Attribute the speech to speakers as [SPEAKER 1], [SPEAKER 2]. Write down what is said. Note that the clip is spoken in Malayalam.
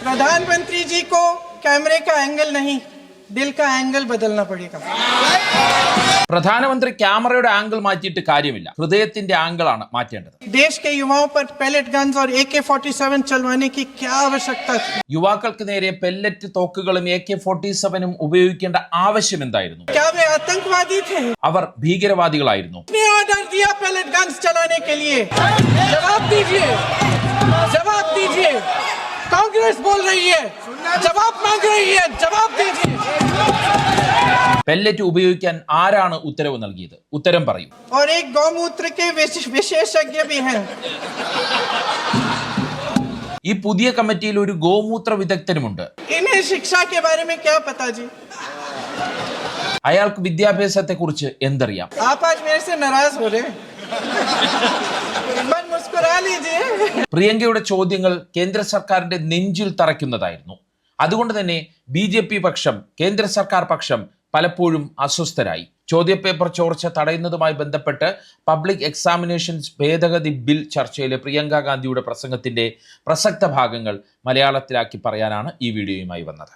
[SPEAKER 1] प्रधानमंत्री जी को कैमरे का एंगल नहीं, दिल का एंगल बदलना पड़ेगा.
[SPEAKER 2] പ്രധാനമന്ത്രി ക്യാമറയുടെ ആംഗിൾ മാറ്റിയിട്ട് കാര്യമില്ല, ഹൃദയത്തിന്റെ ആംഗിളാണ് മാറ്റേണ്ടത്.
[SPEAKER 1] देश के युवाओं पर पैलेट गन्स और AK-47 चलवाने की क्या आवश्यकता थी?
[SPEAKER 2] യുവാക്കൾക്ക് നേരെ പെല്ലറ്റ് തോക്കുകളും AK-47 ഉപയോഗിക്കേണ്ട ആവശ്യം എന്തായിരുന്നു?
[SPEAKER 1] क्या वे आतंकवादी थे?
[SPEAKER 2] അവർ ഭീകരവാദികളായിരുന്നു.
[SPEAKER 1] किसने ऑर्डर दिया पैलेट गन्स चलाने के लिए? जवाब दीजिए, जवाब दीजिए. कांग्रेस बोल रही है, जवाब मांग रही है, जवाब दीजिए.
[SPEAKER 2] പെല്ലറ്റ് ഉപയോഗിക്കാൻ ആരാണ് ഉത്തരവ് നൽകിയത്? ഉത്തരം പറയൂ.
[SPEAKER 1] और एक गौमूत्र के विशेषज्ञ भी हैं.
[SPEAKER 2] ഈ പുതിയ കമ്മിറ്റിയിൽ ഒരു ഗോമൂത്ര വിദഗ്ധനുമുണ്ട്.
[SPEAKER 1] इन्हें शिक्षा के बारे में क्या पता जी?
[SPEAKER 2] അയാൾക്ക് വിദ്യാഭ്യാസത്തെ കുറിച്ച് എന്തറിയാം?
[SPEAKER 1] आप आज मेरे से नाराज हो रहे हैं? बस मुस्कुरा लीजिए.
[SPEAKER 2] പ്രിയങ്കയുടെ ചോദ്യങ്ങൾ കേന്ദ്ര സർക്കാരിന്റെ നെഞ്ചിൽ തറയ്ക്കുന്നതായിരുന്നു. അതുകൊണ്ട് തന്നെ BJP പക്ഷം, കേന്ദ്ര സർക്കാർ പക്ഷം പലപ്പോഴും അസ്വസ്ഥരായി. ചോദ്യപേപ്പർ ചോർച്ച തടയുന്നതുമായി ബന്ധപ്പെട്ട് പബ്ലിക് എക്സാമിനേഷൻസ് ഭേദഗതി ബിൽ ചർച്ചയിലെ പ്രിയങ്ക ഗാന്ധിയുടെ പ്രസംഗത്തിന്റെ പ്രസക്ത ഭാഗങ്ങൾ മലയാളത്തിലാക്കി പറയാനാണ് ഈ വീഡിയോയുമായി വന്നത്.